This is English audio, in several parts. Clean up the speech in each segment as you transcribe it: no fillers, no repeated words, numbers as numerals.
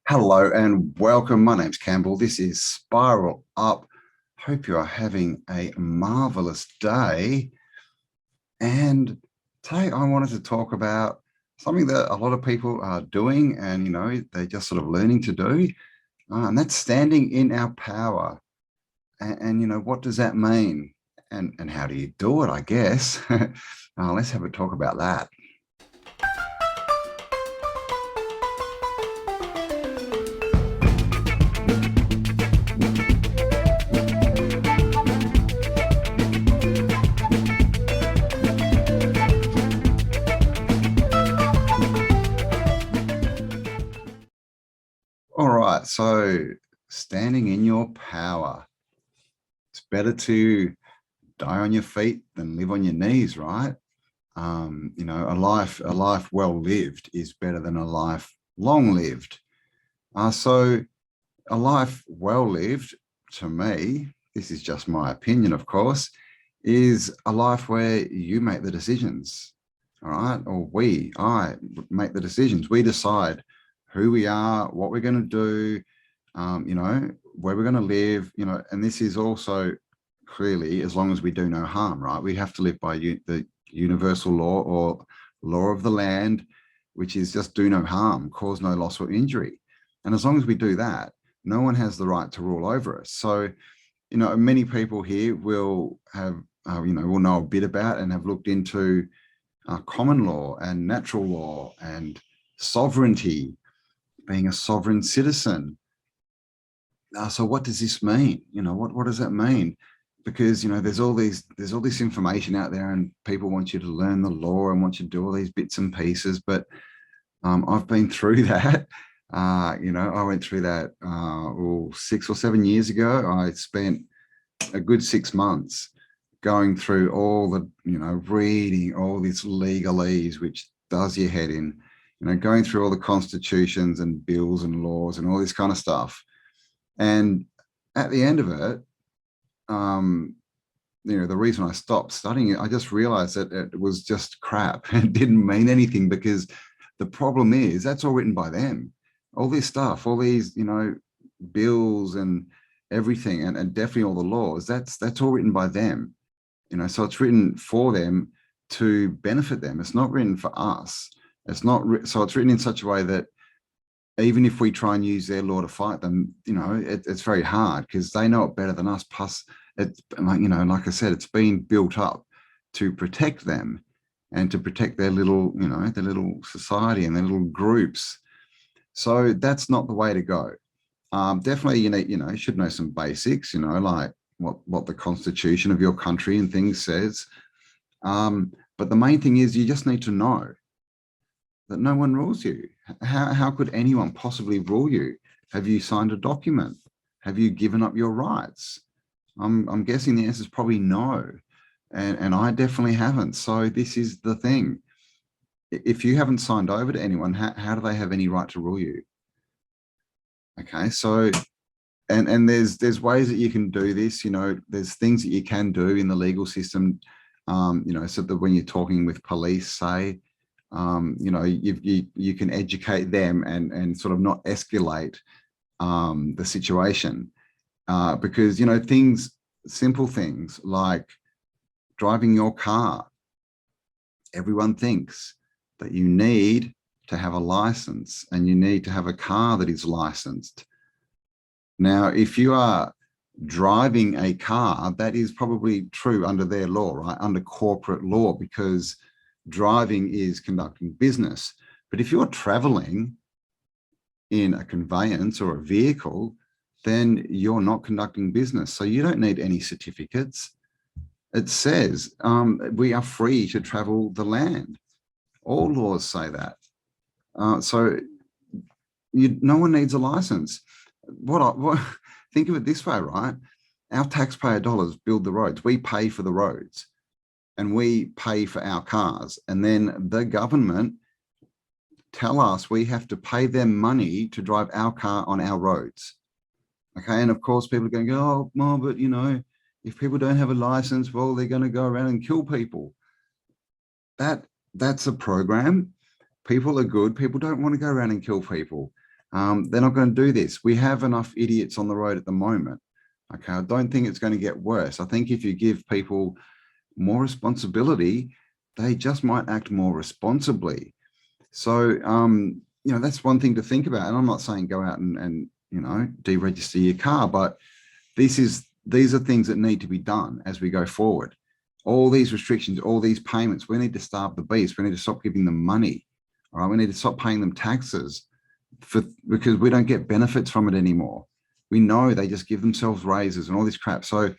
Hello and welcome. My name's Campbell. This is Spiral Up. Hope you are having a marvelous day. And today I wanted to talk about something that a lot of people are doing and, they're just sort of learning to do. And that's standing in our power. And what does that mean? And how do you do it, I guess? Let's have a talk about that. All right, so standing in your power. It's better to die on your feet than live on your knees, right? A life well lived is better than a life long lived. So a life well lived, to me, this is just my opinion, of course, is a life where you make the decisions, all right? Or I make the decisions. We decide who we are, what we're going to do, where we're going to live, and this is also clearly as long as we do no harm, right? We have to live by the universal law or law of the land, which is just do no harm, cause no loss or injury. And as long as we do that, no one has the right to rule over us. So, many people here will have, will know a bit about and have looked into common law and natural law and sovereignty, being a sovereign citizen. So what does this mean? What does that mean? Because there's all this information out there, and people want you to learn the law and want you to do all these bits and pieces. But I've been through that. I went through that 6 or 7 years ago. I spent a good 6 months going through all the, reading all this legalese, which does your head in, going through all the constitutions and bills and laws and all this kind of stuff. And at the end of it, the reason I stopped studying it, I just realized that it was just crap. It didn't mean anything, because the problem is that's all written by them. All this stuff, all these, bills and everything, and definitely all the laws, that's all written by them. So it's written for them to benefit them. It's not written for us. So it's written in such a way that even if we try and use their law to fight them, it's very hard, because they know it better than us. Plus, it's like I said, it's been built up to protect them and to protect their little, their little society and their little groups. So that's not the way to go. Definitely, you should know some basics, like what the constitution of your country and things says. But the main thing is you just need to know that no one rules you. How could anyone possibly rule you? Have you signed a document? Have you given up your rights? I'm guessing the answer is probably no. And I definitely haven't. So this is the thing. If you haven't signed over to anyone, how do they have any right to rule you? Okay, so and there's ways that you can do this. There's things that you can do in the legal system. So that when you're talking with police, say, you can educate them and sort of not escalate the situation, because simple things like driving your car, everyone thinks that you need to have a license and you need to have a car that is licensed. Now, if you are driving a car, that is probably true under their law, right? Under corporate law, because driving is conducting business. But if you're traveling in a conveyance or a vehicle, then you're not conducting business. So you don't need any certificates. It says we are free to travel the land. All laws say that. So no one needs a license. Think of it this way, right? Our taxpayer dollars build the roads. We pay for the roads and we pay for our cars. And then the government tell us we have to pay them money to drive our car on our roads. Okay. And of course, people are going, oh, but if people don't have a license, well, they're going to go around and kill people. That's a program. People are good. People don't want to go around and kill people. They're not going to do this. We have enough idiots on the road at the moment. Okay, I don't think it's going to get worse. I think if you give people more responsibility, they just might act more responsibly. So, you know, that's one thing to think about. And I'm not saying go out and you know, deregister your car, but these are things that need to be done as we go forward. All these restrictions, all these payments, we need to starve the beast. We need to stop giving them money. All right, we need to stop paying them taxes because we don't get benefits from it anymore. We know they just give themselves raises and all this crap. So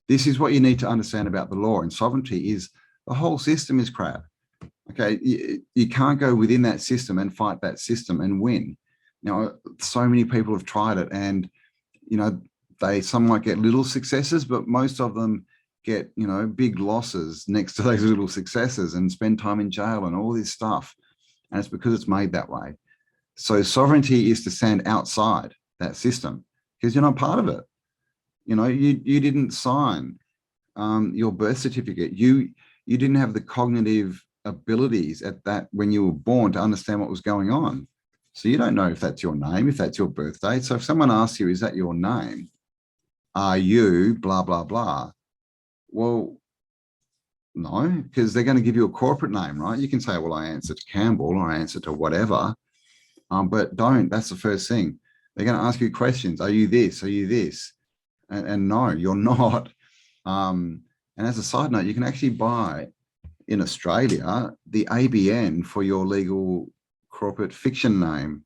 this is what you need to understand about the law, and sovereignty is the whole system is crap. Okay, you can't go within that system and fight that system and win. You know, so many people have tried it, and you know, some might get little successes, but most of them get, you know, big losses next to those little successes and spend time in jail and all this stuff. And it's because it's made that way. So sovereignty is to stand outside that system because you're not part of it. You know, you didn't sign your birth certificate. You didn't have the cognitive abilities at that when you were born to understand what was going on. So you don't know if that's your name, if that's your birth date. So if someone asks you, is that your name? Are you blah, blah, blah? Well, no, because they're going to give you a corporate name, right? You can say, well, I answer to Campbell or I answer to whatever, but don't. That's the first thing. They're going to ask you questions. Are you this? Are you this? And no, you're not. And as a side note, you can actually buy in Australia the ABN for your legal corporate fiction name,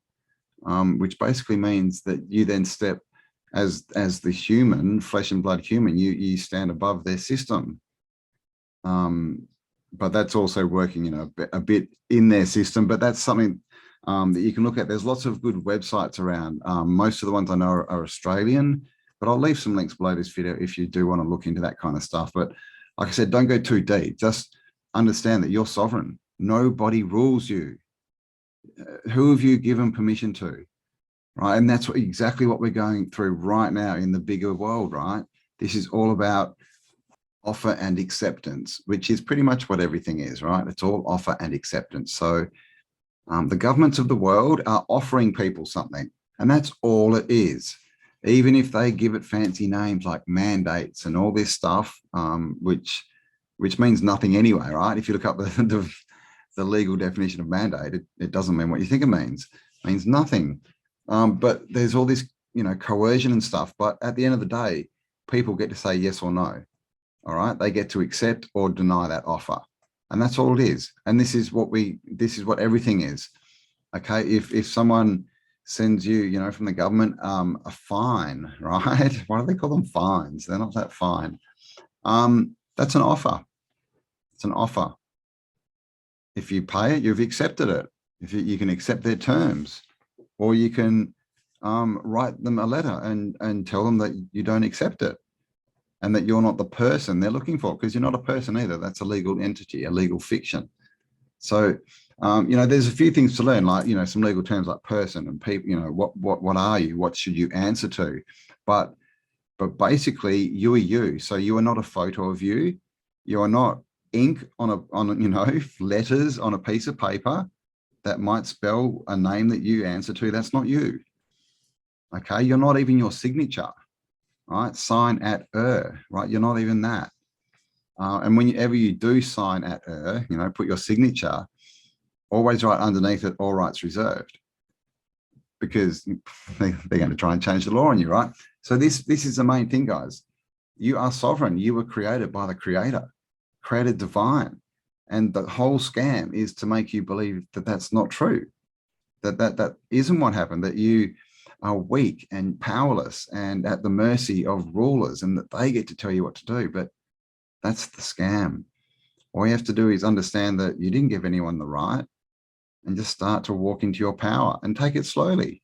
which basically means that you then step as the human, flesh and blood human, you stand above their system. But that's also working, you know, a bit in their system, but that's something that you can look at. There's lots of good websites around. Most of the ones I know are Australian, but I'll leave some links below this video if you do want to look into that kind of stuff. But like I said, don't go too deep. Just understand that you're sovereign. Nobody rules you. Who have you given permission to? Right. And that's exactly what we're going through right now in the bigger world, right? This is all about offer and acceptance, which is pretty much what everything is, right? It's all offer and acceptance. So the governments of the world are offering people something, and that's all it is. Even if they give it fancy names like mandates and all this stuff, which means nothing anyway, right? If you look up the legal definition of mandate, it doesn't mean what you think it means. It means nothing. But there's all this, you know, coercion and stuff. But at the end of the day, people get to say yes or no. All right, they get to accept or deny that offer, and that's all it is. And this is what everything is. Okay, if someone sends you, you know, from the government a fine, right? Why do they call them fines? They're not that fine. That's an offer. It's an offer. If you pay it, you've accepted it. If you can accept their terms, or you can write them a letter and tell them that you don't accept it and that you're not the person they're looking for, because you're not a person either. That's a legal entity, a legal fiction. So, you know, there's a few things to learn, like, you know, some legal terms like person and people, you know, what are you? What should you answer to? But basically you are you. So you are not a photo of you. You are not ink on you know, letters on a piece of paper that might spell a name that you answer to. That's not you. Okay, you're not even your signature, right? Sign at right? You're not even that. And whenever you do sign at you know, put your signature, always write underneath it, all rights reserved, because they're going to try and change the law on you, right? So this is the main thing, guys. You are sovereign. You were created by the creator, created divine. And the whole scam is to make you believe that that's not true, that isn't what happened, that you are weak and powerless and at the mercy of rulers and that they get to tell you what to do. But that's the scam. All you have to do is understand that you didn't give anyone the right, and just start to walk into your power and take it slowly.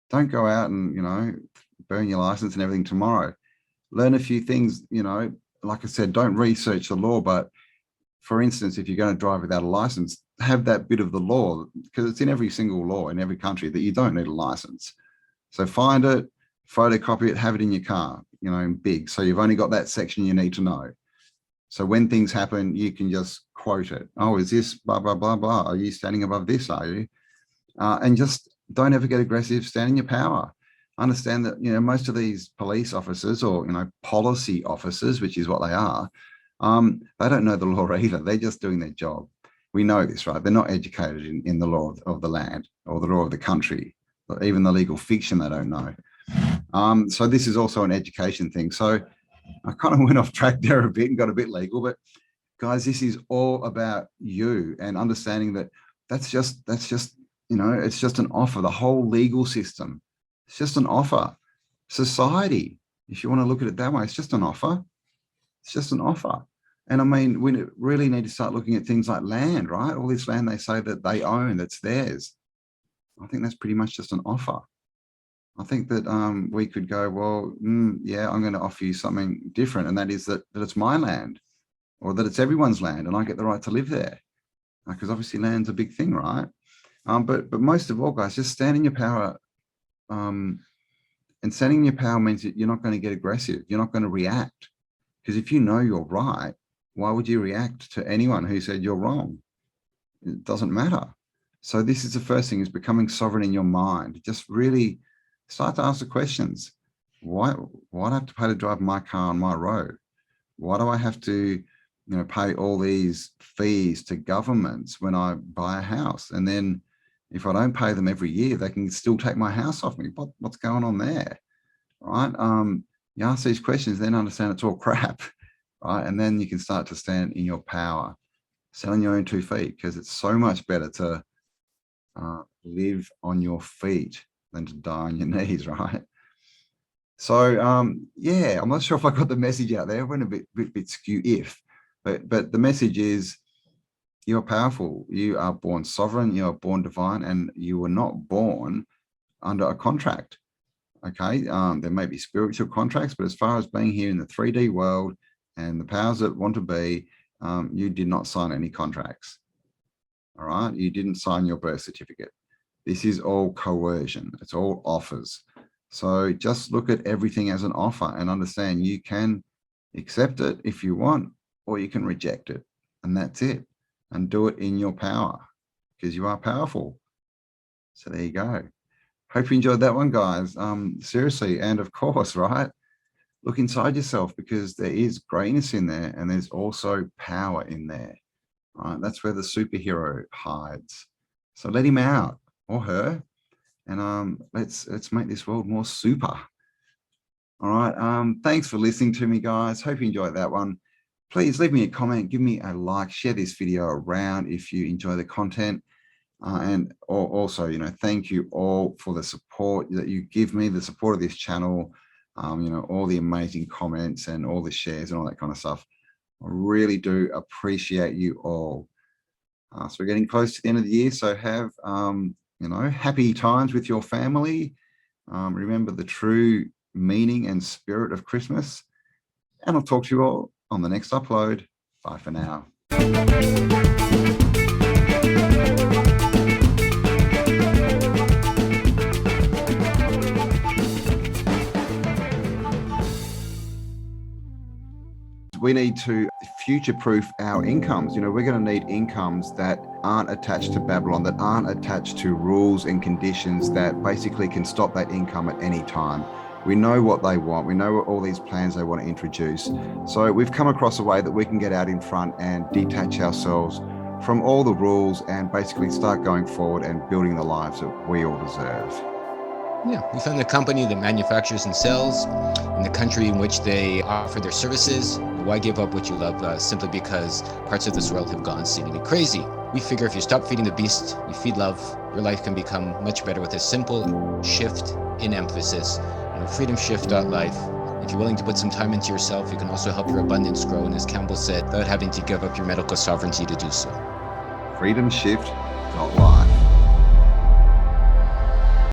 Don't go out and, you know, burn your license and everything tomorrow. Learn a few things, you know, like I said, don't research the law, but for instance, if you're going to drive without a license, have that bit of the law, because it's in every single law in every country that you don't need a license. So find it, photocopy it, have it in your car, you know, in big. So you've only got that section you need to know. So when things happen, you can just quote it. Oh, is this blah, blah, blah, blah. Are you standing above this, are you? And just don't ever get aggressive. Stand in your power. Understand that, most of these police officers or, policy officers, which is what they are, they don't know the law either. They're just doing their job. We know this, right? They're not educated in the law of the land or the law of the country, or even the legal fiction they don't know. So this is also an education thing. So I kind of went off track there a bit and got a bit legal, but guys, this is all about you and understanding that that's just, it's just an offer. The whole legal system, it's just an offer. Society, if you want to look at it that way, it's just an offer. It's just an offer. And I mean, we really need to start looking at things like land, right? All this land they say that they own, that's theirs. I think that's pretty much just an offer. I think that we could go, well, yeah, I'm going to offer you something different. And that is that it's my land, or that it's everyone's land and I get the right to live there. Because obviously land's a big thing, right? But most of all, guys, just stand in your power. And standing in your power means that you're not going to get aggressive. You're not going to react. Because if you know you're right, why would you react to anyone who said you're wrong? It doesn't matter. So this is the first thing, is becoming sovereign in your mind. Just really start to ask the questions. Why do I have to pay to drive my car on my road? Why do I have to, pay all these fees to governments when I buy a house? And then if I don't pay them every year, they can still take my house off me. What's going on there, right? You ask these questions, then understand it's all crap, right? And then you can start to stand in your power, stand on your own 2 feet, because it's so much better to live on your feet than to die on your knees, right? So, yeah, I'm not sure if I got the message out there. I went a bit skew but the message is, you're powerful. You are born sovereign. You are born divine, and you were not born under a contract. Okay, there may be spiritual contracts, but as far as being here in the 3D world and the powers that want to be, you did not sign any contracts. All right, you didn't sign your birth certificate. This is all coercion. It's all offers. So just look at everything as an offer and understand you can accept it if you want, or you can reject it, and that's it. And do it in your power, because you are powerful. So there you go. Hope you enjoyed that one, guys. Seriously, and of course, right, look inside yourself, because there is greatness in there, and there's also power in there. Right, that's where the superhero hides. So let him out, or her, and let's make this world more super. All right. Thanks for listening to me, guys. Hope you enjoyed that one. Please leave me a comment, give me a like, share this video around if you enjoy the content. And also, thank you all for the support that you give me, the support of this channel, all the amazing comments and all the shares and all that kind of stuff. I really do appreciate you all. So we're getting close to the end of the year. So have, happy times with your family. Remember the true meaning and spirit of Christmas. And I'll talk to you all on the next upload. Bye for now. We need to future-proof our incomes. We're going to need incomes that aren't attached to Babylon, that aren't attached to rules and conditions that basically can stop that income at any time. We know what they want. We know all these plans they want to introduce. So we've come across a way that we can get out in front and detach ourselves from all the rules and basically start going forward and building the lives that we all deserve. Yeah, we found a company that manufactures and sells in the country in which they offer their services. Why give up what you love simply because parts of this world have gone seemingly crazy? We figure if you stop feeding the beast, you feed love, your life can become much better with a simple shift in emphasis. Freedomshift.life. If you're willing to put some time into yourself, you can also help your abundance grow, and as Cambell said, without having to give up your medical sovereignty to do so. Freedomshift.life.